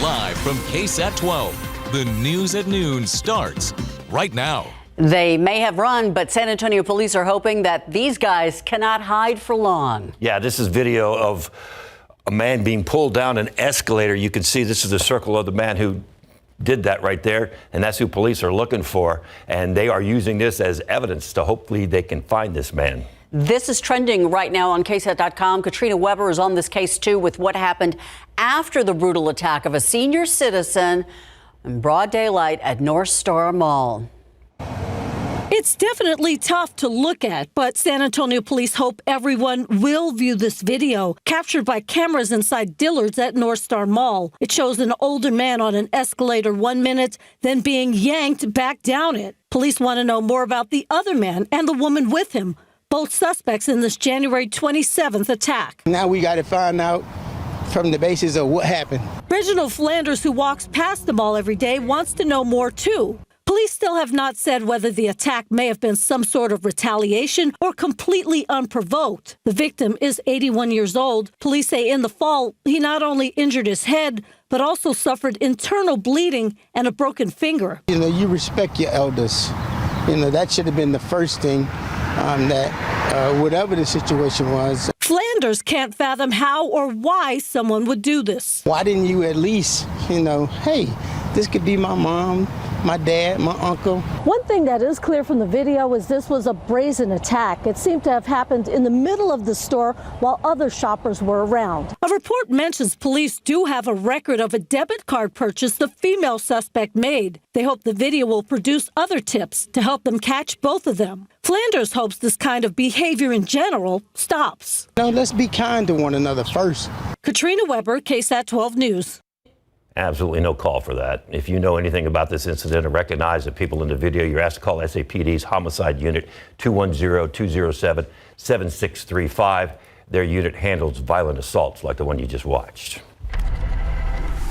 Live from KSAT 12, the news at noon starts right now. They may have run, but San Antonio police are hoping that these guys cannot hide for long. Yeah, this is video of a man being pulled down an escalator. You can see this is the circle of the man who did that right there, and that's who police are looking for. And they are using this as evidence to hopefully they can find this man. This is trending right now on KSAT.com. Katrina Weber is on this case, too, with what happened after the brutal attack of a senior citizen in broad daylight at North Star Mall. It's definitely tough to look at, but San Antonio police hope everyone will view this video captured by cameras inside Dillard's at North Star Mall. It shows an older man on an escalator 1 minute, then being yanked back down it. Police want to know more about the other man and the woman with him, both suspects in this January 27th attack. Now we got to find out from the basis of what happened. Reginald Flanders, who walks past the mall every day, wants to know more, too. Police still have not said whether the attack may have been some sort of retaliation or completely unprovoked. The victim is 81 years old. Police say in the fall, he not only injured his head, but also suffered internal bleeding and a broken finger. You know, you respect your elders. You know, that should have been the first thing whatever the situation was. Flanders can't fathom how or why someone would do this. Why didn't you at least, hey, this could be my mom, my dad, my uncle. One thing that is clear from the video is this was a brazen attack. It seemed to have happened in the middle of the store while other shoppers were around. A report mentions police do have a record of a debit card purchase the female suspect made. They hope the video will produce other tips to help them catch both of them. Flanders hopes this kind of behavior in general stops. No, let's be kind to one another first. Katrina Weber, KSAT 12 News. Absolutely no call for that. If you know anything about this incident and recognize the people in the video, you're asked to call SAPD's homicide unit 210-207-7635. Their unit handles violent assaults like the one you just watched.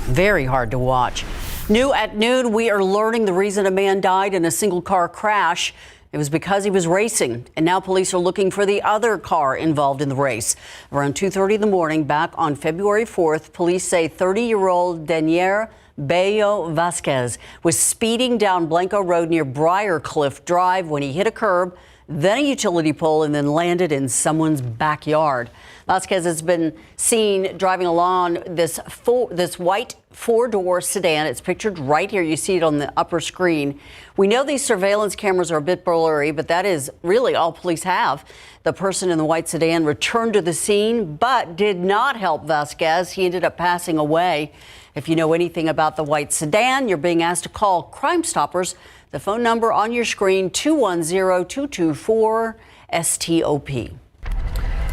Very hard to watch. New at noon, we are learning the reason a man died in a single car crash. It was because he was racing, and now police are looking for the other car involved in the race. Around 2:30 in the morning, back on February 4th, police say 30-year-old Danier Bello Vasquez was speeding down Blanco Road near Briarcliff Drive when he hit a curb, then a utility pole, and then landed in someone's backyard. Vasquez has been seen driving along this white four-door sedan. It's pictured right here. You see it on the upper screen. We know these surveillance cameras are a bit blurry, but that is really all police have. The person in the white sedan returned to the scene, but did not help Vasquez. He ended up passing away. If you know anything about the white sedan, you're being asked to call Crime Stoppers. The phone number on your screen, 210-224-STOP.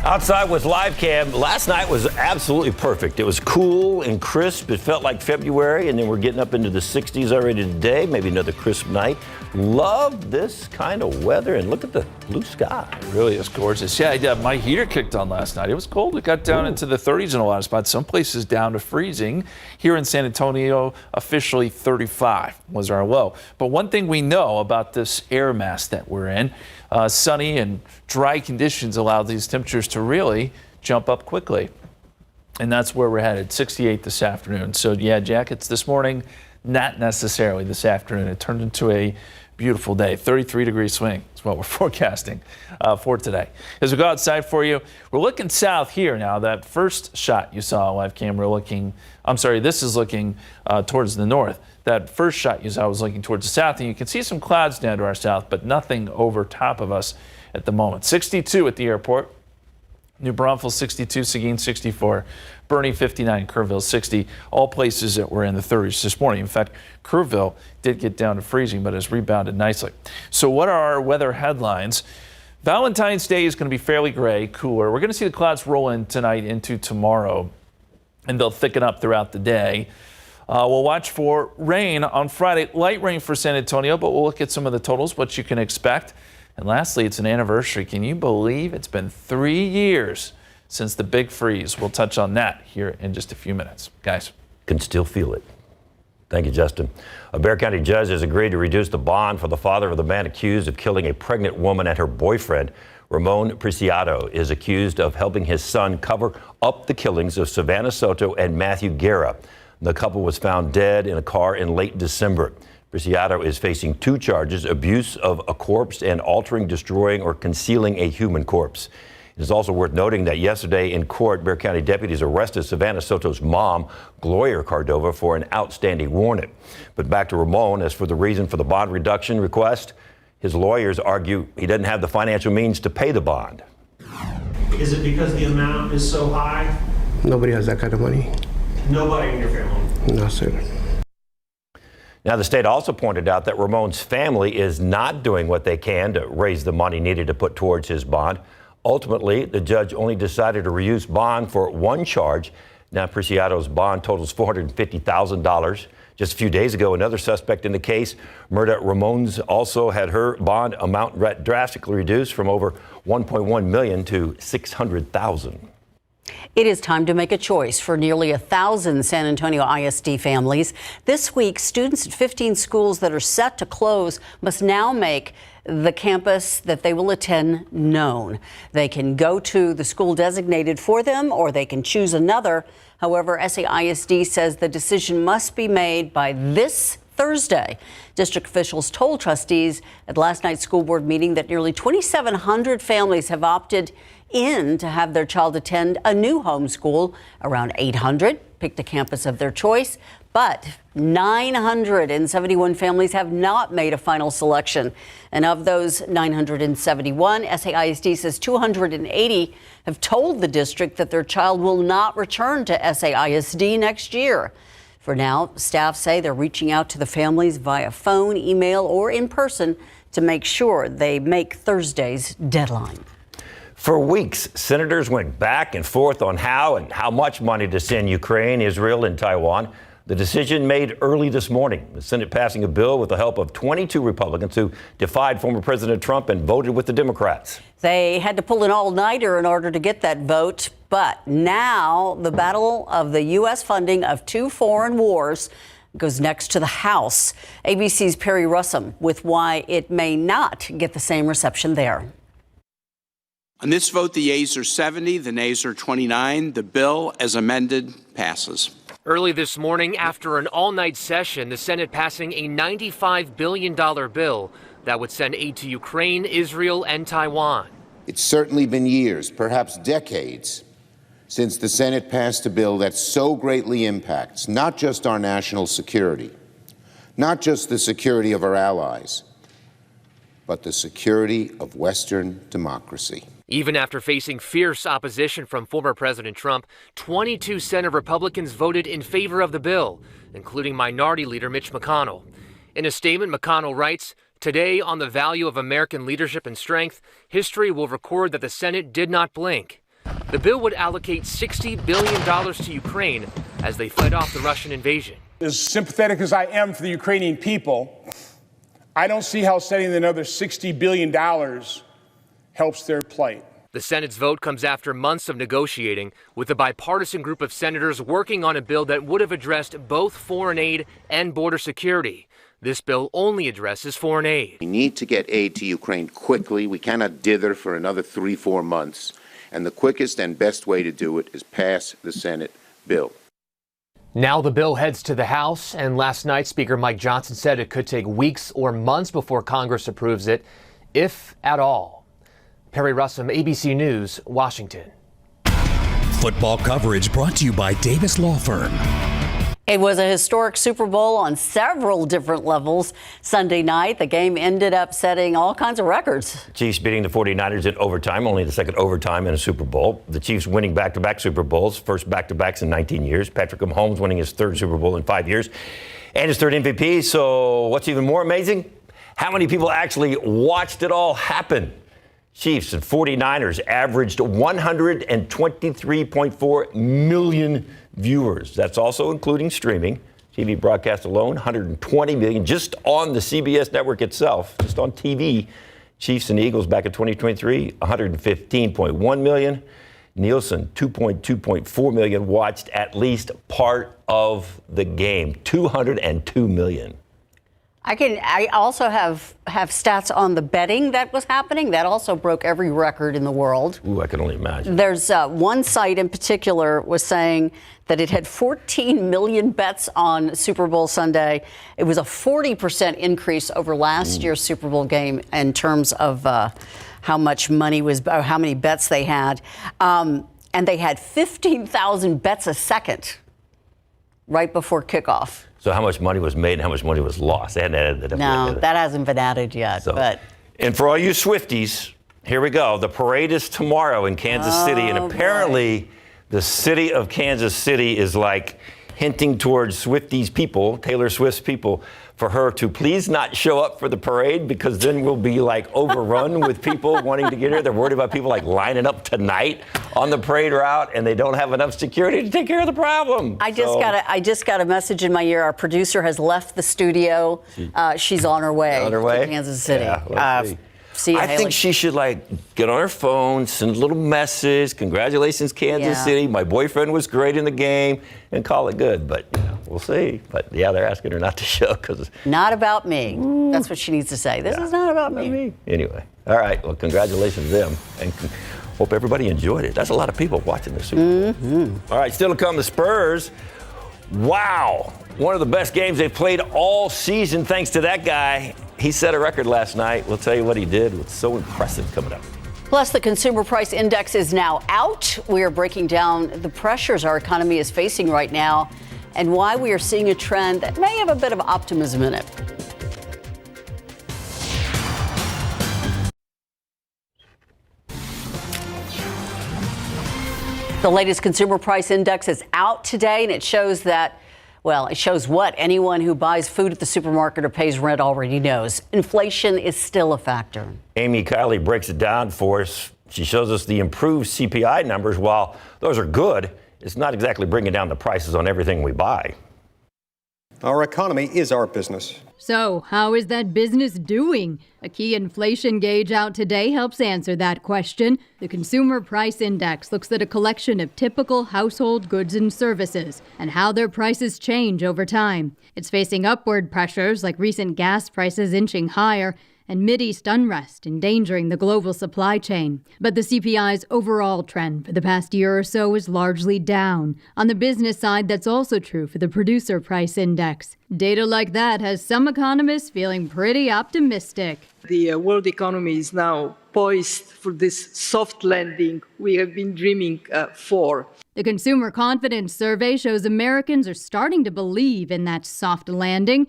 Outside with live cam. Last night was absolutely perfect. It was cool and crisp. It felt like February, and then we're getting up into the 60s already today. Maybe another crisp night. Love this kind of weather, and look at the blue sky. It really is gorgeous. Yeah, my heater kicked on last night. It was cold. It got down into the 30s in a lot of spots. Some places down to freezing. Here in San Antonio, officially 35 was our low. But one thing we know about this air mass that we're in, sunny and dry conditions allow these temperatures to really jump up quickly. And that's where we're headed, 68 this afternoon. So yeah, jackets this morning, not necessarily this afternoon. It turned into a beautiful day. 33-degree swing is what we're forecasting for today. As we go outside for you, we're looking south here now. That first shot you saw on live camera this is looking towards the north. That first shot you saw was looking towards the south, and you can see some clouds down to our south, but nothing over top of us at the moment. 62 at the airport. New Braunfels 62, Seguin 64, Bernie 59, Kerrville 60, all places that were in the 30s this morning. In fact, Kerrville did get down to freezing, but has rebounded nicely. So what are our weather headlines? Valentine's Day is going to be fairly gray, cooler. We're going to see the clouds roll in tonight into tomorrow, and they'll thicken up throughout the day. We'll watch for rain on Friday, light rain for San Antonio, but we'll look at some of the totals, what you can expect. And lastly, it's an anniversary. Can you believe it's been 3 years since the big freeze? We'll touch on that here in just a few minutes. Guys. Can still feel it. Thank you, Justin. A Bexar County judge has agreed to reduce the bond for the father of the man accused of killing a pregnant woman and her boyfriend. Ramon Preciado is accused of helping his son cover up the killings of Savannah Soto and Matthew Guerra. The couple was found dead in a car in late December. Preciado is facing 2 charges: abuse of a corpse and altering, destroying, or concealing a human corpse. It is also worth noting that yesterday in court, Bexar County deputies arrested Savannah Soto's mom, Gloria Cordova, for an outstanding warrant. But back to Ramon. As for the reason for the bond reduction request, his lawyers argue he doesn't have the financial means to pay the bond. Is it because the amount is so high? Nobody has that kind of money. Nobody in your family? No, sir. Now, the state also pointed out that Ramon's family is not doing what they can to raise the money needed to put towards his bond. Ultimately, the judge only decided to reduce bond for 1 charge. Now, Preciado's bond totals $450,000. Just a few days ago, another suspect in the case, Myrta Ramones, also had her bond amount drastically reduced from over $1.1 million to $600,000. It is time to make a choice for nearly 1,000 San Antonio ISD families. This week, students at 15 schools that are set to close must now make the campus that they will attend known. They can go to the school designated for them, or they can choose another. However, SAISD says the decision must be made by this Thursday. District officials told trustees at last night's school board meeting that nearly 2,700 families have opted in to have their child attend a new homeschool. Around 800 picked a campus of their choice, but 971 families have not made a final selection. And of those 971, SAISD says 280 have told the district that their child will not return to SAISD next year. For now, staff say they're reaching out to the families via phone, email, or in person to make sure they make Thursday's deadline. For weeks, senators went back and forth on how and how much money to send Ukraine, Israel, and Taiwan. The decision made early this morning, the Senate passing a bill with the help of 22 Republicans who defied former President Trump and voted with the Democrats. They had to pull an all-nighter in order to get that vote. But now the battle of the U.S. funding of 2 foreign wars goes next to the House. ABC's Perry Russum with why it may not get the same reception there. On this vote, the yeas are 70, the nays are 29. The bill, as amended, passes. Early this morning, after an all-night session, the Senate passing a $95 billion bill that would send aid to Ukraine, Israel, and Taiwan. It's certainly been years, perhaps decades, since the Senate passed a bill that so greatly impacts not just our national security, not just the security of our allies, but the security of Western democracy. Even after facing fierce opposition from former President Trump, 22 Senate Republicans voted in favor of the bill, including Minority Leader Mitch McConnell. In a statement, McConnell writes, "Today, on the value of American leadership and strength, history will record that the Senate did not blink." The bill would allocate $60 billion to Ukraine as they fight off the Russian invasion. As sympathetic as I am for the Ukrainian people, I don't see how sending another $60 billion helps their plight. The Senate's vote comes after months of negotiating, with a bipartisan group of senators working on a bill that would have addressed both foreign aid and border security. This bill only addresses foreign aid. We need to get aid to Ukraine quickly. We cannot dither for another 3-4 months. And the quickest and best way to do it is pass the Senate bill. Now the bill heads to the House, and last night Speaker Mike Johnson said it could take weeks or months before Congress approves it, if at all. Perry Russum, ABC News, Washington. Football coverage brought to you by Davis Law Firm. It was a historic Super Bowl on several different levels. Sunday night, the game ended up setting all kinds of records. Chiefs beating the 49ers in overtime, only the second overtime in a Super Bowl. The Chiefs winning back-to-back Super Bowls, first back-to-backs in 19 years. Patrick Mahomes winning his third Super Bowl in 5 years and his third MVP. So what's even more amazing? How many people actually watched it all happen? Chiefs and 49ers averaged 123.4 million viewers. That's also including streaming. TV broadcast alone, 120 million just on the CBS network itself, just on TV. Chiefs and Eagles back in 2023, 115.1 million. Nielsen, 2.4 million watched at least part of the game. 202 million. I also have stats on the betting that was happening. That also broke every record in the world. Ooh, I can only imagine. There's one site in particular was saying that it had 14 million bets on Super Bowl Sunday. It was a 40% increase over last year's Super Bowl game in terms of how much money was, or how many bets they had. And they had 15,000 bets a second right before kickoff. So how much money was made and how much money was lost? They hadn't added that up No, yet. that hasn't been added yet. But And for all you Swifties, here we go. The parade is tomorrow in Kansas City, and apparently the city of Kansas City is like hinting towards Swifties people, Taylor Swift's people, for her to please not show up for the parade, because then we'll be like overrun with people wanting to get here. They're worried about people like lining up tonight on the parade route, and they don't have enough security to take care of the problem. I just got a message in my ear. Our producer has left the studio. She's on her way to Kansas City. Yeah, see you, I Haley. think she should get on her phone, send a little message. Congratulations, Kansas City. My boyfriend was great in the game, and call it good. But we'll see. But they're asking her not to show because not about me. That's what she needs to say. This is not about me. Anyway, all right. Well, congratulations to them, and hope everybody enjoyed it. That's a lot of people watching the Super Bowl. All right, still to come, the Spurs. Wow, one of the best games they've played all season, thanks to that guy. He set a record last night. We'll tell you what he did. It's so impressive coming up. Plus, the consumer price index is now out. We are breaking down the pressures our economy is facing right now and why we are seeing a trend that may have a bit of optimism in it. The latest consumer price index is out today, and it shows that, well, it shows what anyone who buys food at the supermarket or pays rent already knows. Inflation is still a factor. Amy Kiley breaks it down for us. She shows us the improved CPI numbers. While those are good, it's not exactly bringing down the prices on everything we buy. Our economy is our business. So, how is that business doing? A key inflation gauge out today helps answer that question. The Consumer Price Index looks at a collection of typical household goods and services and how their prices change over time. It's facing upward pressures like recent gas prices inching higher and Mideast unrest endangering the global supply chain. But the CPI's overall trend for the past year or so is largely down. On the business side, that's also true for the Producer Price Index. Data like that has some economists feeling pretty optimistic. The world economy is now poised for this soft landing we have been dreaming for. The Consumer Confidence Survey shows Americans are starting to believe in that soft landing.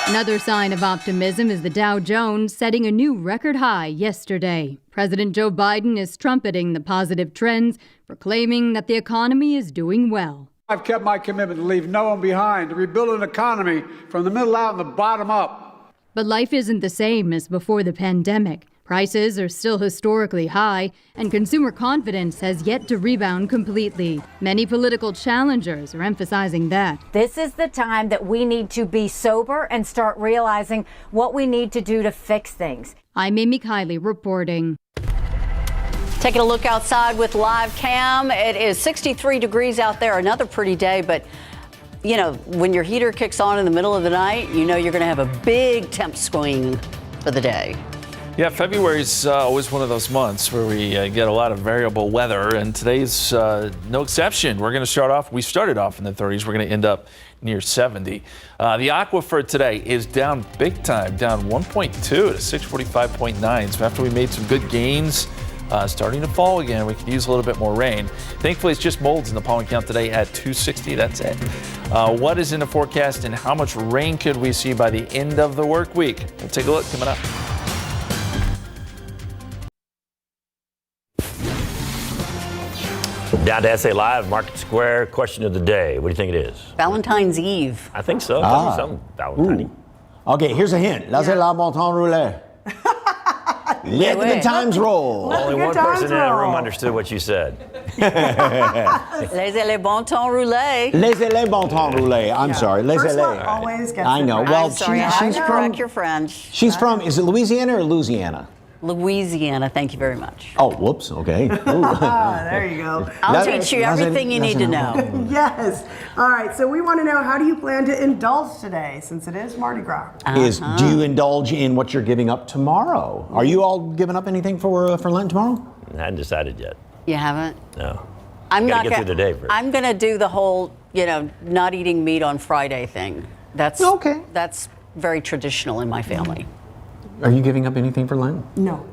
Another sign of optimism is the Dow Jones setting a new record high yesterday. President Joe Biden is trumpeting the positive trends, proclaiming that the economy is doing well. I've kept my commitment to leave no one behind, to rebuild an economy from the middle out and the bottom up. But life isn't the same as before the pandemic. Prices are still historically high, and consumer confidence has yet to rebound completely. Many political challengers are emphasizing that. This is the time that we need to be sober and start realizing what we need to do to fix things. I'm Amy Kiley reporting. Taking a look outside with live cam. It is 63 degrees out there, another pretty day, but you know, when your heater kicks on in the middle of the night, you know you're going to have a big temp swing for the day. Yeah, February is always one of those months where we get a lot of variable weather, and today's no exception. We started off in the 30s. We're going to end up near 70. The aquifer today is down big time, down 1.2 to 645.9. So after we made some good gains, starting to fall again, we could use a little bit more rain. Thankfully, it's just molds in the pollen count today at 260. That's it. What is in the forecast and how much rain could we see by the end of the work week? We'll take a look coming up. Down to SA Live, Market Square, question of the day. What do you think it is? Valentine's Eve. I think so. Something Valentine. Okay, here's a hint. Laissez la bon temps rouler. Let the good times roll. Only one person in the room understood what you said. Laissez les bon temps rouler. Laissez les bon temps rouler. I'm sorry. Laissez les. Always gets I know. it. Well, I'm sorry, she's from. your French. She's from. Is it Louisiana or Louisiana? Louisiana, thank you very much. Oh, whoops. Okay. There you go. I'll teach you everything you need to know. Yes. All right. So we want to know, how do you plan to indulge today, since it is Mardi Gras? Do you indulge in what you're giving up tomorrow? Are you all giving up anything for Lent tomorrow? I hadn't decided yet. You haven't? No. I'm Gotta not get through the day first. I'm going to do the whole, not eating meat on Friday thing. That's okay. That's very traditional in my family. Are you giving up anything for Lent? No.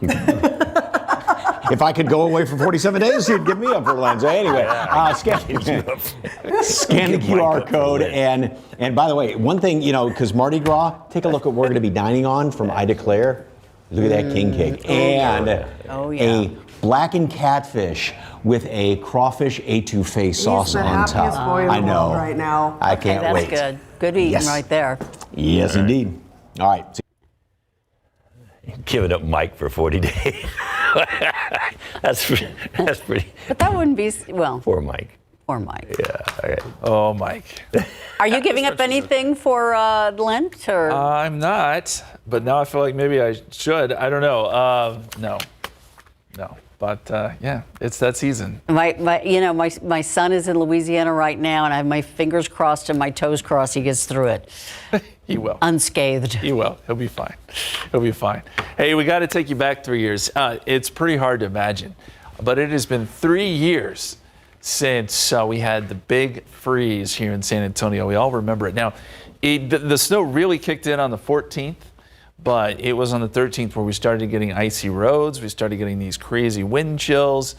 If I could go away for 47 days, you'd give me up for Lent. So anyway, scan the QR code. And by the way, one thing, because Mardi Gras, take a look at what we're going to be dining on from I Declare. Look at that king cake. And a blackened catfish with a crawfish etouffee sauce on top. He's the happiest boy in the world right now. I can't wait. That's good. Good eating right there. Yes, indeed. All right. Giving up Mike for 40 days. That's pretty. But that wouldn't be, Poor Mike. Poor Mike. Yeah. Okay. Oh, Mike. Are you giving up anything for Lent? Or? I'm not, but now I feel like maybe I should. I don't know. No. But yeah, it's that season. My son is in Louisiana right now, and I have my fingers crossed and my toes crossed he gets through it. He will. Unscathed. He will. He'll be fine. He'll be fine. Hey, we got to take you back 3 years. It's pretty hard to imagine, but it has been 3 years since we had the big freeze here in San Antonio. We all remember it. Now, the snow really kicked in on the 14th. But it was on the 13th where we started getting icy roads. We started getting these crazy wind chills.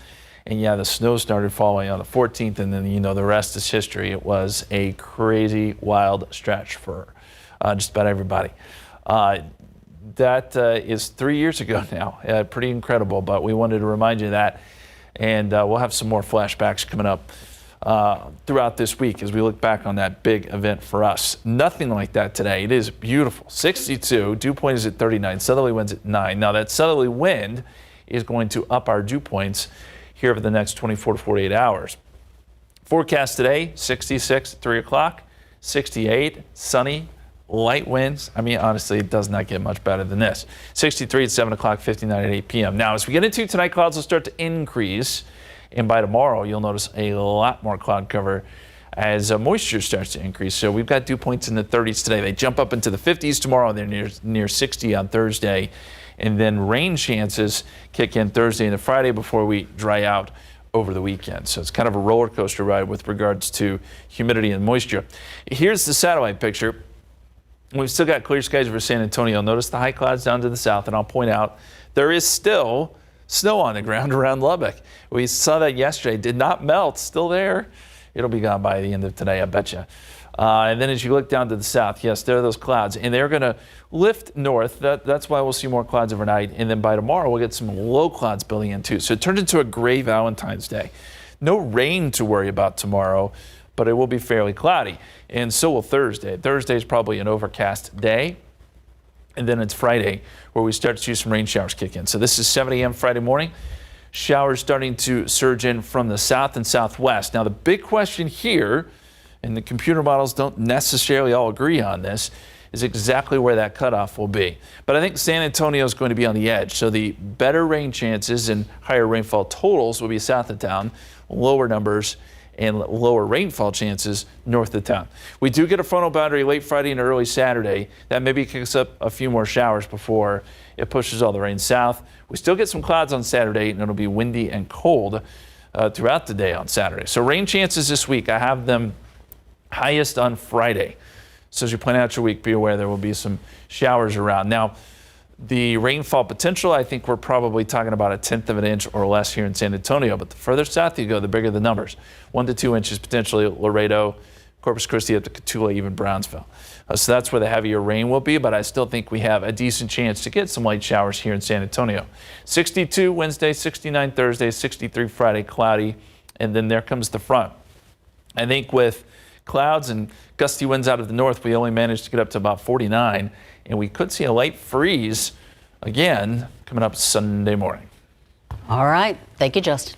And yeah, the snow started falling on the 14th. And then, the rest is history. It was a crazy, wild stretch for just about everybody. That is 3 years ago now. Pretty incredible. But we wanted to remind you of that. And we'll have some more flashbacks coming up throughout this week as we look back on that big event for us. Nothing like that today. It is beautiful. 62. Dew point is at 39. Southerly winds at 9. Now that southerly wind is going to up our dew points here over the next 24 to 48 hours. Forecast today, 66 at 3 o'clock, 68, sunny, light winds. I mean, honestly, it does not get much better than this. 63 at 7 o'clock, 59 at 8 p.m. Now, as we get into tonight, clouds will start to increase. And by tomorrow, you'll notice a lot more cloud cover as moisture starts to increase. So we've got dew points in the 30s today. They jump up into the 50s tomorrow. They're near 60 on Thursday. And then rain chances kick in Thursday and Friday before we dry out over the weekend. So it's kind of a roller coaster ride with regards to humidity and moisture. Here's the satellite picture. We've still got clear skies over San Antonio. Notice the high clouds down to the south. And I'll point out there is still snow on the ground around Lubbock. We saw that yesterday. Did not melt. Still there. It'll be gone by the end of today, I bet you. And then as you look down to the south, yes, there are those clouds. And they're going to lift north. That's why we'll see more clouds overnight. And then by tomorrow, we'll get some low clouds building in too. So it turns into a gray Valentine's Day. No rain to worry about tomorrow, but it will be fairly cloudy. And so will Thursday. Thursday is probably an overcast day. And then it's Friday where we start to see some rain showers kick in. So this is 7 a.m. Friday morning. Showers starting to surge in from the south and southwest. Now, the big question here, and the computer models don't necessarily all agree on this, is exactly where that cutoff will be. But I think San Antonio is going to be on the edge. So the better rain chances and higher rainfall totals will be south of town, lower numbers and lower rainfall chances north of town. We do get a frontal boundary late Friday and early Saturday. That maybe kicks up a few more showers before it pushes all the rain south. We still get some clouds on Saturday, and it'll be windy and cold throughout the day on Saturday. So rain chances this week, I have them highest on Friday. So as you plan out your week, be aware there will be some showers around. Now, the rainfall potential, I think we're probably talking about 1/10 of an inch or less here in San Antonio. But the further south you go, the bigger the numbers. 1 to 2 inches potentially at Laredo, Corpus Christi up to Cotulla, even Brownsville. So that's where the heavier rain will be. But I still think we have a decent chance to get some light showers here in San Antonio. 62 Wednesday, 69 Thursday, 63 Friday, cloudy. And then there comes the front. I think with clouds and gusty winds out of the north, we only managed to get up to about 49. And we could see a light freeze again coming up Sunday morning. All right. Thank you, Justin.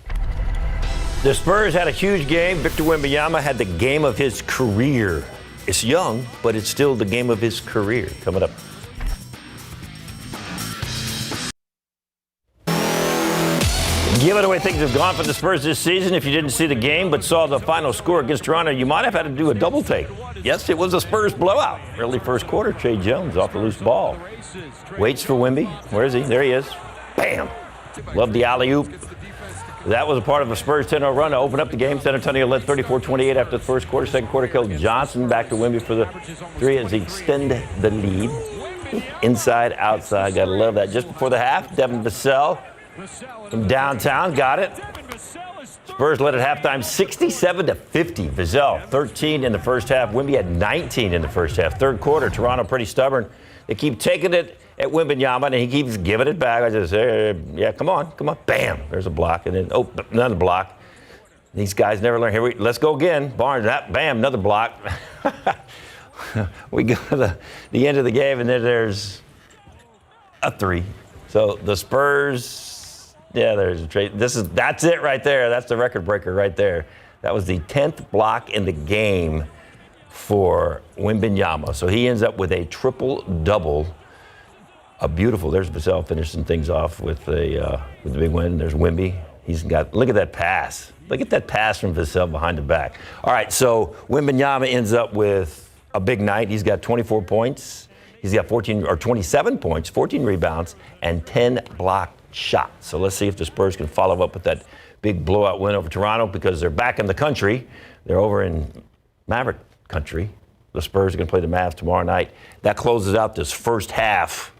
The Spurs had a huge game. Victor Wembanyama had the game of his career. It's young, but it's still the game of his career. Coming up. Given the way things have gone for the Spurs this season, if you didn't see the game but saw the final score against Toronto, you might have had to do a double take. Yes, it was a Spurs blowout. Early first quarter, Trey Jones off the loose ball. Waits for Wemby. Where is he? There he is. Bam. Love the alley-oop. That was a part of a Spurs 10-0 run to open up the game. San Antonio led 34-28 after the first quarter. Second quarter, Keldon Johnson back to Wemby for the three as he extended the lead. Inside, outside. Got to love that. Just before the half, Devin Vassell from downtown got it. Spurs led at halftime 67-50. Vassell 13 in the first half. Wemby had 19 in the first half. Third quarter, Toronto pretty stubborn. They keep taking it at Wembanyama, and he keeps giving it back. I just say, yeah, come on. Bam, there's a block, and then, another block. These guys never learn. Let's go again. Barnes, bam, another block. We go to the end of the game, and then there's a three. So the Spurs, there's a trade. That's it right there. That's the record breaker right there. That was the 10th block in the game for Wembanyama. So he ends up with a triple-double. A beautiful. There's Vassell finishing things off with the big win. There's Wemby. Look at that pass. Look at that pass from Vassell behind the back. All right, so Wembanyama ends up with a big night. He's got 24 points. He's got 27 points, 14 rebounds, and 10 blocked shots. So let's see if the Spurs can follow up with that big blowout win over Toronto, because they're back in the country. They're over in Maverick country. The Spurs are going to play the Mavs tomorrow night. That closes out this first half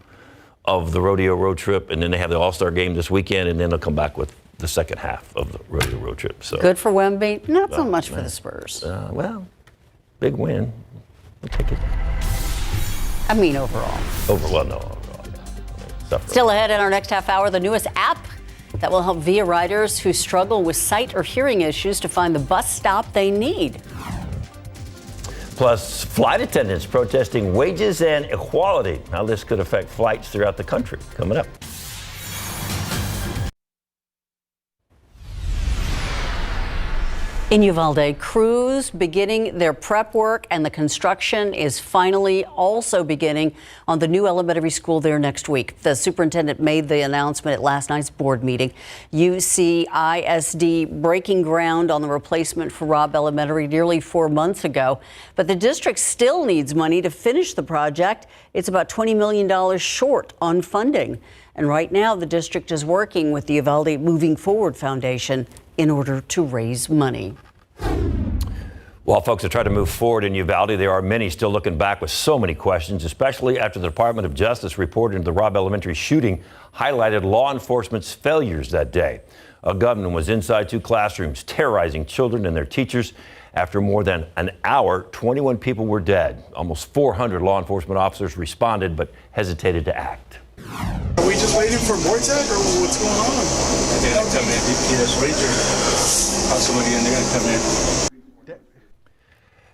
of the rodeo road trip, and then they have the All-Star game this weekend, and then they'll come back with the second half of the rodeo road trip. So good for Wemby, not so much for the Spurs. Big win. We'll take it. I mean, overall. Overall. Still ahead in our next half hour, the newest app that will help VIA riders who struggle with sight or hearing issues to find the bus stop they need. Plus, flight attendants protesting wages and equality. How this could affect flights throughout the country. Coming up. In Uvalde, crews beginning their prep work, and the construction is finally also beginning on the new elementary school there next week. The superintendent made the announcement at last night's board meeting. UCISD breaking ground on the replacement for Robb Elementary nearly 4 months ago, but the district still needs money to finish the project. It's about $20 million short on funding. And right now, the district is working with the Uvalde Moving Forward Foundation in order to raise money. While folks are trying to move forward in Uvalde, there are many still looking back with so many questions, especially after the Department of Justice reported the Robb Elementary shooting highlighted law enforcement's failures that day. A gunman was inside 2 classrooms, terrorizing children and their teachers. After more than an hour, 21 people were dead. Almost 400 law enforcement officers responded but hesitated to act. Are we just waiting for more tech, or what's going on? They're going to come in. GPS ranger. Possibly, and they're going to come in.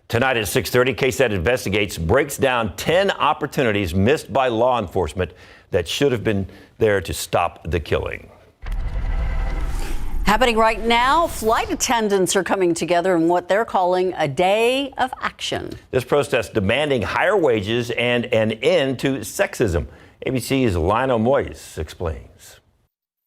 Tonight at 6:30, KSAT Investigates breaks down 10 opportunities missed by law enforcement that should have been there to stop the killing. Happening right now, flight attendants are coming together in what they're calling a day of action. This protest demanding higher wages and an end to sexism. ABC's Lionel Moyes explains.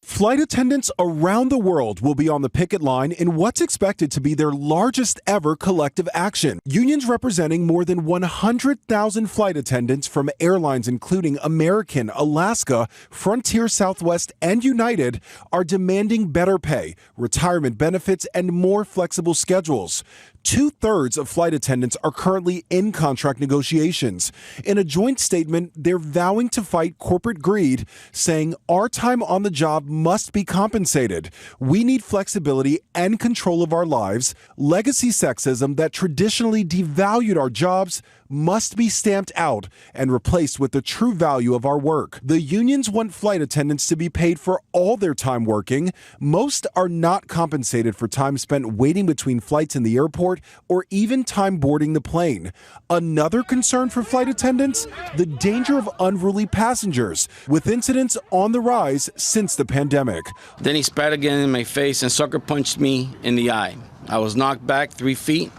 Flight attendants around the world will be on the picket line in what's expected to be their largest ever collective action. Unions representing more than 100,000 flight attendants from airlines including American, Alaska, Frontier, Southwest, and United are demanding better pay, retirement benefits, and more flexible schedules. 2/3 of flight attendants are currently in contract negotiations. In a joint statement, they're vowing to fight corporate greed, saying our time on the job must be compensated. We need flexibility and control of our lives. Legacy sexism that traditionally devalued our jobs must be stamped out and replaced with the true value of our work. The unions want flight attendants to be paid for all their time working. Most are not compensated for time spent waiting between flights in the airport or even time boarding the plane. Another concern for flight attendants, the danger of unruly passengers, with incidents on the rise since the pandemic. Then he spat again in my face and sucker punched me in the eye. I was knocked back 3 feet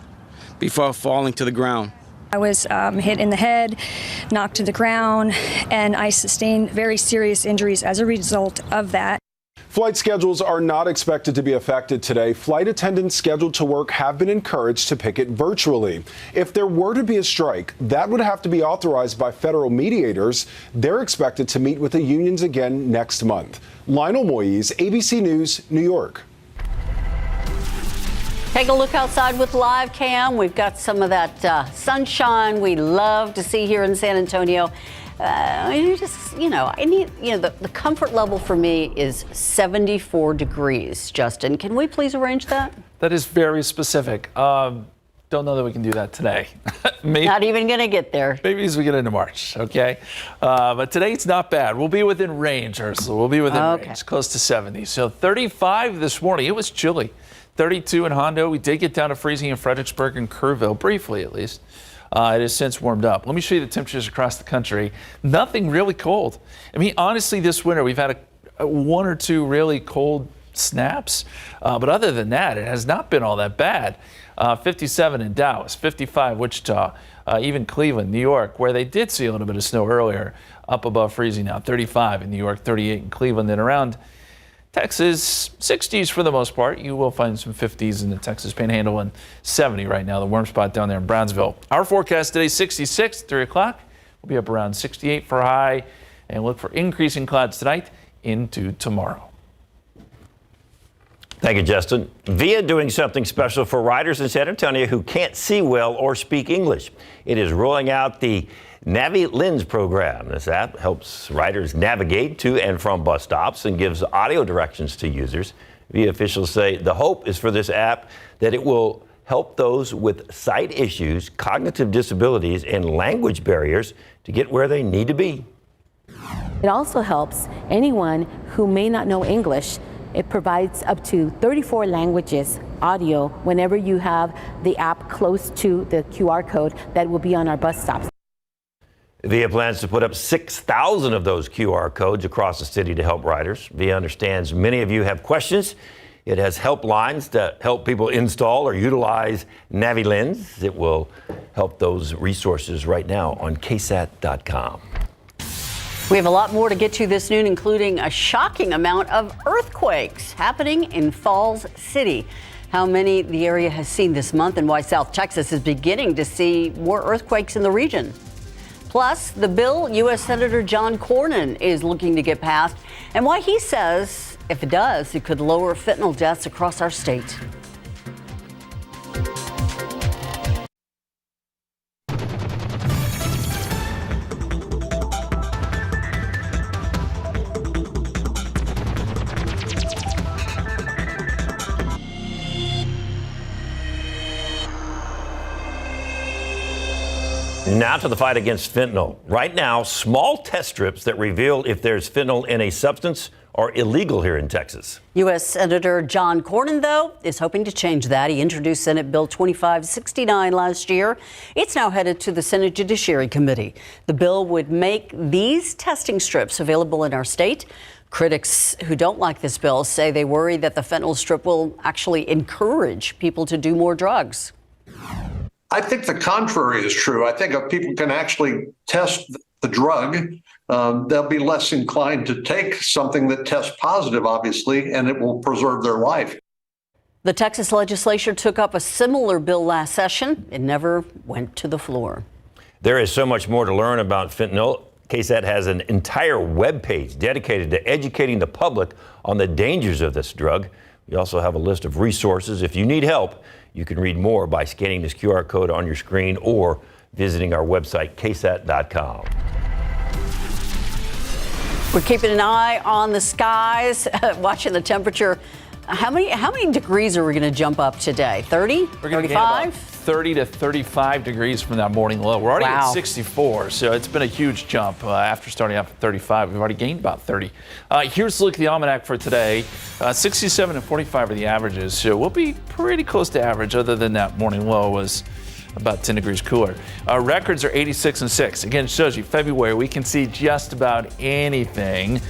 before falling to the ground. I was hit in the head, knocked to the ground, and I sustained very serious injuries as a result of that. Flight schedules are not expected to be affected today. Flight attendants scheduled to work have been encouraged to picket virtually. If there were to be a strike, that would have to be authorized by federal mediators. They're expected to meet with the unions again next month. Lionel Moise, ABC News, New York. Take a look outside with live cam. We've got some of that sunshine we love to see here in San Antonio. The comfort level for me is 74 degrees. Justin, can we please arrange that? That is very specific. Don't know that we can do that today. Not even going to get there. Maybe as we get into March, okay? But today it's not bad. We'll be within range, Ursula. We'll be within range, close to 70. So 35 this morning. It was chilly. 32 in Hondo. We did get down to freezing in Fredericksburg and Kerrville, briefly at least. It has since warmed up. Let me show you the temperatures across the country. Nothing really cold. I mean, honestly, this winter we've had one or two really cold snaps. But other than that, it has not been all that bad. 57 in Dallas, 55 Wichita, even Cleveland, New York, where they did see a little bit of snow earlier, up above freezing now. 35 in New York, 38 in Cleveland, and around Texas, 60s for the most part. You will find some 50s in the Texas Panhandle and 70 right now, the warm spot down there in Brownsville. Our forecast today, 66, 3 o'clock. We'll be up around 68 for a high and look for increasing clouds tonight into tomorrow. Thank you, Justin. VIA doing something special for riders in San Antonio who can't see well or speak English. It is rolling out the Navi Lens program. This app helps riders navigate to and from bus stops and gives audio directions to users. VIA officials say the hope is for this app that it will help those with sight issues, cognitive disabilities, and language barriers to get where they need to be. It also helps anyone who may not know English. It provides up to 34 languages audio whenever you have the app close to the QR code that will be on our bus stops. VIA plans to put up 6,000 of those QR codes across the city to help riders. VIA understands many of you have questions. It has helplines to help people install or utilize Navi Lens. It will help those resources right now on KSAT.com. We have a lot more to get to this noon, including a shocking amount of earthquakes happening in Falls City. How many the area has seen this month and why South Texas is beginning to see more earthquakes in the region. Plus, the bill U.S. Senator John Cornyn is looking to get passed and why he says, if it does, it could lower fentanyl deaths across our state. Now to the fight against fentanyl. Right now, small test strips that reveal if there's fentanyl in a substance are illegal here in Texas. U.S. Senator John Cornyn, though, is hoping to change that. He introduced Senate Bill 2569 last year. It's now headed to the Senate Judiciary Committee. The bill would make these testing strips available in our state. Critics who don't like this bill say they worry that the fentanyl strip will actually encourage people to do more drugs. I think the contrary is true. I think if people can actually test the drug, they'll be less inclined to take something that tests positive, obviously, and it will preserve their life. The Texas legislature took up a similar bill last session. It never went to the floor. There is so much more to learn about fentanyl. KSAT has an entire web page dedicated to educating the public on the dangers of this drug. We also have a list of resources. If you need help, you can read more by scanning this QR code on your screen or visiting our website, KSAT.com. We're keeping an eye on the skies, watching the temperature. How many degrees are we going to jump up today? 30? We're going to gain about 30 to 35 degrees from that morning low. We're already at 64, so it's been a huge jump. After starting off at 35, we've already gained about 30. Here's a look at the almanac for today. 67 and 45 are the averages, so we'll be pretty close to average, other than that morning low was about 10 degrees cooler. Records are 86 and 6. Again, it shows you February, we can see just about anything.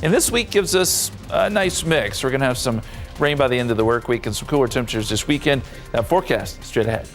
And this week gives us a nice mix. We're going to have some rain by the end of the work week and some cooler temperatures this weekend. That forecast straight ahead.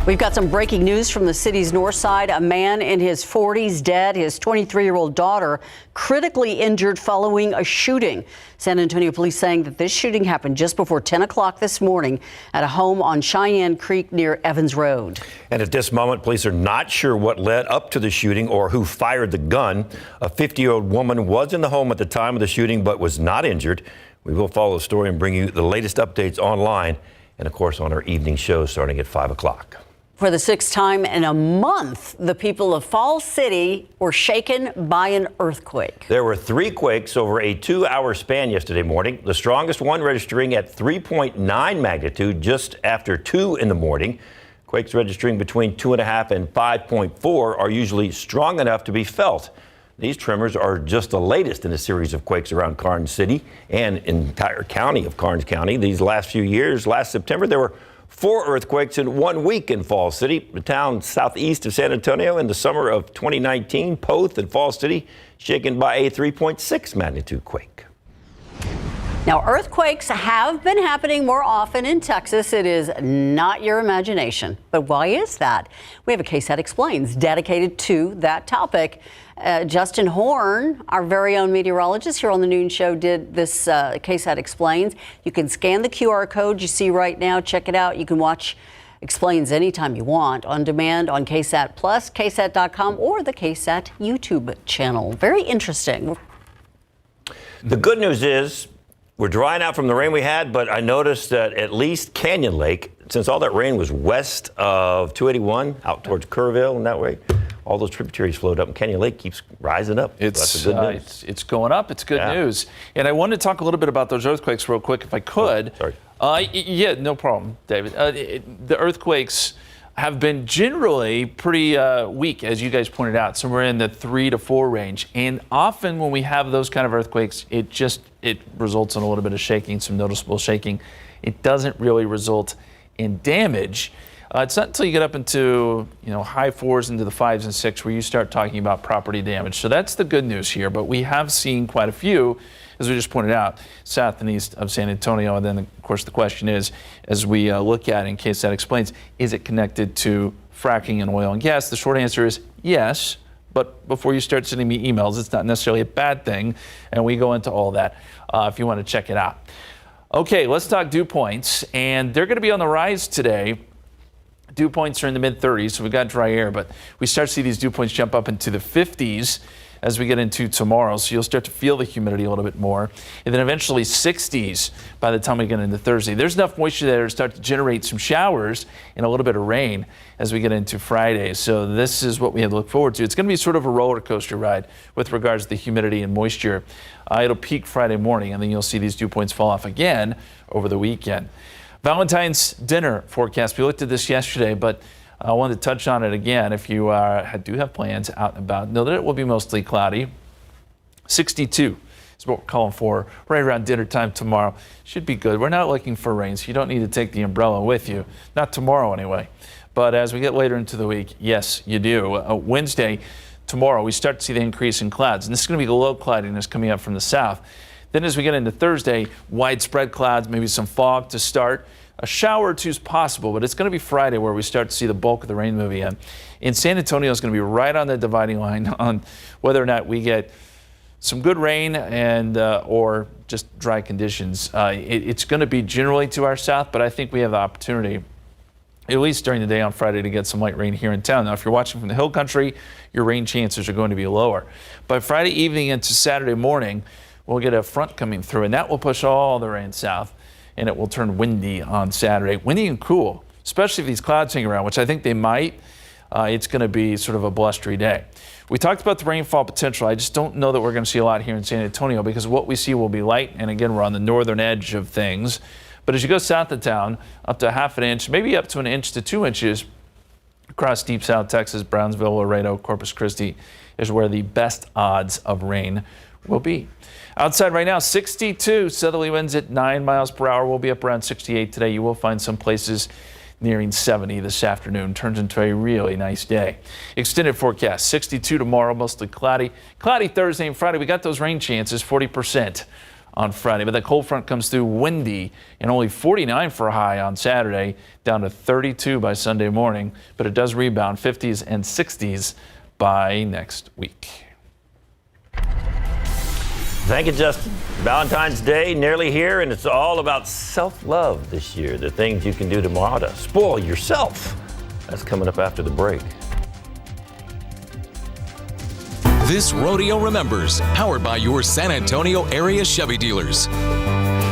We've got some breaking news from the city's north side. A man in his 40s dead, his 23-year-old daughter critically injured following a shooting. San Antonio police saying that this shooting happened just before 10 o'clock this morning at a home on Cheyenne Creek near Evans Road. And at this moment, police are not sure what led up to the shooting or who fired the gun. A 50-year-old woman was in the home at the time of the shooting but was not injured. We will follow the story and bring you the latest updates online and, of course, on our evening show starting at 5 o'clock. For the sixth time in a month, the people of Falls City were shaken by an earthquake. There were 3 quakes over a 2-hour span yesterday morning, the strongest one registering at 3.9 magnitude just after 2 in the morning. Quakes registering between 2.5 and 5.4 are usually strong enough to be felt. These tremors are just the latest in a series of quakes around Karnes City and entire county of Karnes County. These last few years, last September, there were 4 earthquakes in 1 week in Falls City, the town southeast of San Antonio. In the summer of 2019, Poth and Falls City shaken by a 3.6 magnitude quake. Now, earthquakes have been happening more often in Texas. It is not your imagination. But why is that? We have a KSAT Explains dedicated to that topic. Justin Horn, our very own meteorologist here on the Noon Show, did this KSAT Explains. You can scan the QR code you see right now. Check it out. You can watch Explains anytime you want on demand on KSAT Plus, KSAT.com, or the KSAT YouTube channel. Very interesting. The good news is we're drying out from the rain we had, but I noticed that at least Canyon Lake, since all that rain was west of 281 out towards Kerrville and that way, all those tributaries flowed up, and Canyon Lake keeps rising up. It's going up. It's good news. And I wanted to talk a little bit about those earthquakes real quick, if I could. Oh, sorry. Yeah, no problem, David. The earthquakes have been generally pretty weak, as you guys pointed out, somewhere in the 3 to 4 range. And often when we have those kind of earthquakes, it results in a little bit of shaking, some noticeable shaking. It doesn't really result in damage. It's not until you get up into high 4s into the 5s and 6 where you start talking about property damage. So that's the good news here. But we have seen quite a few, as we just pointed out, south and east of San Antonio. And then, of course, the question is, as we look at in case that explains, is it connected to fracking and oil and gas? The short answer is yes. But before you start sending me emails, it's not necessarily a bad thing. And we go into all that if you want to check it out. Okay, let's talk dew points. And they're going to be on the rise today. Dew points are in the mid-30s, so we've got dry air, but we start to see these dew points jump up into the 50s as we get into tomorrow, so you'll start to feel the humidity a little bit more. And then eventually 60s by the time we get into Thursday. There's enough moisture there to start to generate some showers and a little bit of rain as we get into Friday. So this is what we have to look forward to. It's going to be sort of a roller coaster ride with regards to the humidity and moisture. It'll peak Friday morning, and then you'll see these dew points fall off again over the weekend. Valentine's dinner forecast. We looked at this yesterday, but I wanted to touch on it again. If you do have plans out and about, know that it will be mostly cloudy. 62 is what we're calling for right around dinner time tomorrow. Should be good. We're not looking for rain, so you don't need to take the umbrella with you. Not tomorrow anyway. But as we get later into the week, yes, you do. Wednesday, tomorrow, we start to see the increase in clouds. And this is going to be the low cloudiness coming up from the south. Then as we get into Thursday, widespread clouds, maybe some fog to start. A shower or two is possible, but it's going to be Friday where we start to see the bulk of the rain moving in. And San Antonio is going to be right on the dividing line on whether or not we get some good rain and or just dry conditions. It's going to be generally to our south, but I think we have the opportunity, at least during the day on Friday, to get some light rain here in town. Now, if you're watching from the hill country, your rain chances are going to be lower. By Friday evening into Saturday morning, we'll get a front coming through, and that will push all the rain south, and it will turn windy on Saturday. Windy and cool, especially if these clouds hang around, which I think they might. It's going to be sort of a blustery day. We talked about the rainfall potential. I just don't know that we're going to see a lot here in San Antonio because what we see will be light, and again, we're on the northern edge of things. But as you go south of town, up to ½ an inch, maybe up to 1 inch to 2 inches, across deep South Texas, Brownsville, Laredo, Corpus Christi is where the best odds of rain will be. Outside right now, 62 southerly winds at 9 miles per hour. We'll be up around 68 today. You will find some places nearing 70 this afternoon. Turns into a really nice day. Extended forecast, 62 tomorrow, mostly cloudy. Cloudy Thursday and Friday. We got those rain chances, 40% on Friday. But that cold front comes through windy and only 49 for a high on Saturday, down to 32 by Sunday morning. But it does rebound 50s and 60s by next week. Thank you, Justin. Valentine's Day nearly here, and it's all about self-love this year. The things you can do tomorrow to spoil yourself. That's coming up after the break. This Rodeo Remembers, powered by your San Antonio area Chevy dealers.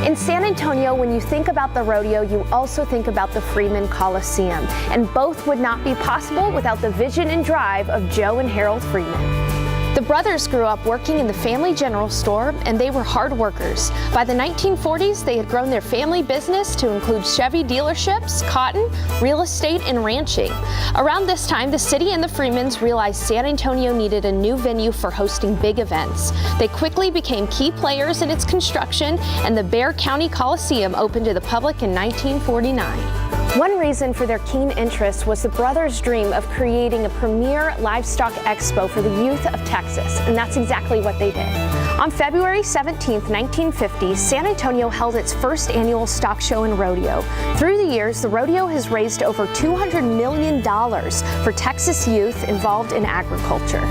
In San Antonio, when you think about the rodeo, you also think about the Freeman Coliseum. And both would not be possible without the vision and drive of Joe and Harold Freeman. The brothers grew up working in the family general store, and they were hard workers. By the 1940s, they had grown their family business to include Chevy dealerships, cotton, real estate, and ranching. Around this time, the city and the Freemans realized San Antonio needed a new venue for hosting big events. They quickly became key players in its construction, and the Bexar County Coliseum opened to the public in 1949. One reason for their keen interest was the brothers' dream of creating a premier livestock expo for the youth of Texas, and that's exactly what they did. On February 17, 1950, San Antonio held its first annual stock show and rodeo. Through the years, the rodeo has raised over $200 million for Texas youth involved in agriculture.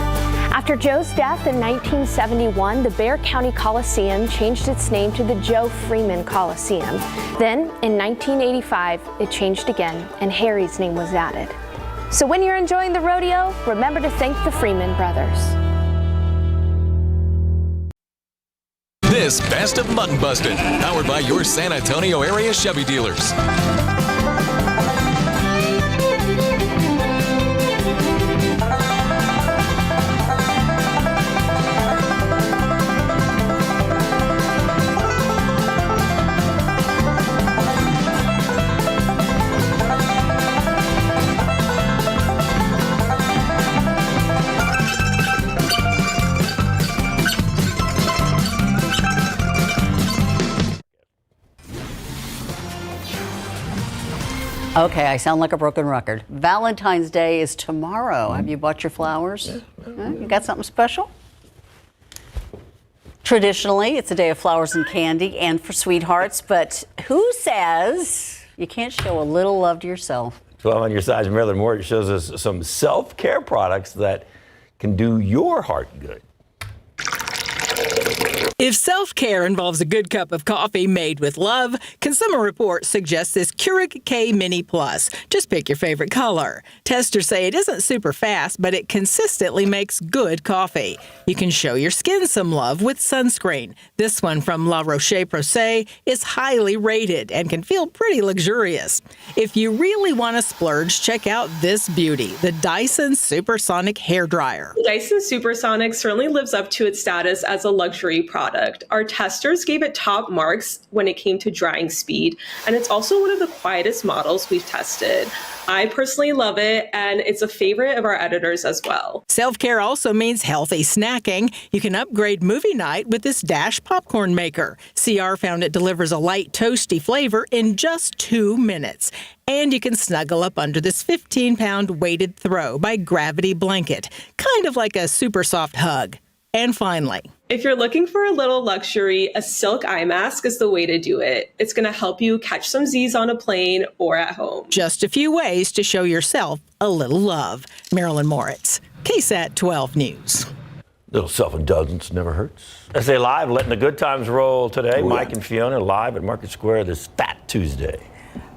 After Joe's death in 1971, the Bexar County Coliseum changed its name to the Joe Freeman Coliseum. Then, in 1985, it changed again, and Harry's name was added. So when you're enjoying the rodeo, remember to thank the Freeman brothers. This Best of Mutton Busted, powered by your San Antonio area Chevy dealers. Okay, I sound like a broken record. Valentine's Day is tomorrow. Have you bought your flowers? You got something special? Traditionally, it's a day of flowers and candy and for sweethearts, but who says you can't show a little love to yourself? 12 on your side, Marilyn Moore shows us some self-care products that can do your heart good. If self-care involves a good cup of coffee made with love, Consumer Reports suggests this Keurig K Mini Plus. Just pick your favorite color. Testers say it isn't super fast, but it consistently makes good coffee. You can show your skin some love with sunscreen. This one from La Roche-Posay is highly rated and can feel pretty luxurious. If you really want to splurge, check out this beauty, the Dyson Supersonic Hairdryer. Dyson Supersonic certainly lives up to its status as a luxury product. Our testers gave it top marks when it came to drying speed, and it's also one of the quietest models we've tested. I personally love it, and it's a favorite of our editors as well. Self-care also means healthy snacking. You can upgrade movie night with this Dash popcorn maker. CR found it delivers a light, toasty flavor in just 2 minutes. And you can snuggle up under this 15-pound weighted throw by Gravity Blanket, kind of like a super soft hug. And finally, if you're looking for a little luxury, a silk eye mask is the way to do it. It's going to help you catch some Z's on a plane or at home. Just a few ways to show yourself a little love. Marilyn Moritz, KSAT 12 News. Little self-indulgence never hurts. SA Live, letting the good times roll today. Ooh, Mike and Fiona live at Market Square this Fat Tuesday.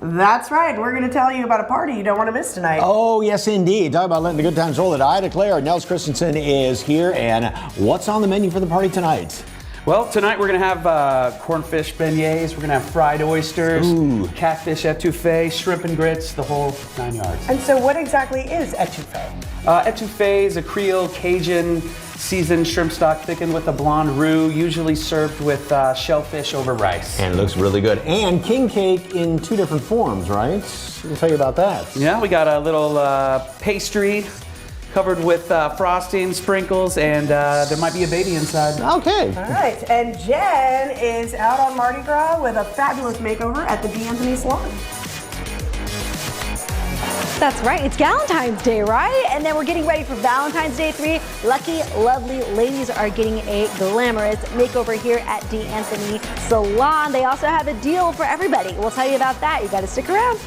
That's right. We're going to tell you about a party you don't want to miss tonight. Oh, yes, indeed. Talk about letting the good times roll. That I declare. Nels Christensen is here. And what's on the menu for the party tonight? Well, tonight we're going to have cornfish beignets. We're going to have fried oysters, catfish etouffee, shrimp and grits, the whole 9 yards. And so what exactly is etouffee? Etouffee is a Creole Cajun seasoned shrimp stock thickened with a blonde roux, usually served with shellfish over rice. And it looks really good. And king cake in 2 different forms, right? We'll tell you about that. Yeah, we got a little pastry covered with frosting, sprinkles, and there might be a baby inside. Okay. All right. And Jen is out on Mardi Gras with a fabulous makeover at the D'Anthony Salon. That's right. It's Valentine's Day, right? And then we're getting ready for Valentine's Day 3. Lucky, lovely ladies are getting a glamorous makeover here at D'Anthony Salon. They also have a deal for everybody. We'll tell you about that. You got to stick around.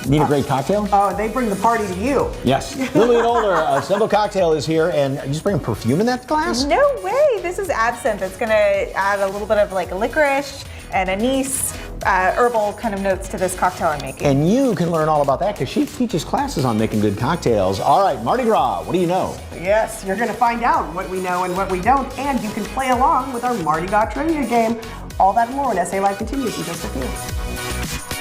Need a great cocktail? Oh, they bring the party to you. Yes. Lillian Older, a simple cocktail is here, and you just bring perfume in that glass? No way. This is absinthe. It's going to add a little bit of like licorice and anise, herbal kind of notes to this cocktail I'm making. And you can learn all about that because she teaches classes on making good cocktails. All right, Mardi Gras, what do you know? Yes, you're going to find out what we know and what we don't, and you can play along with our Mardi Gras trivia game. All that and more when SA Live continues in just a few.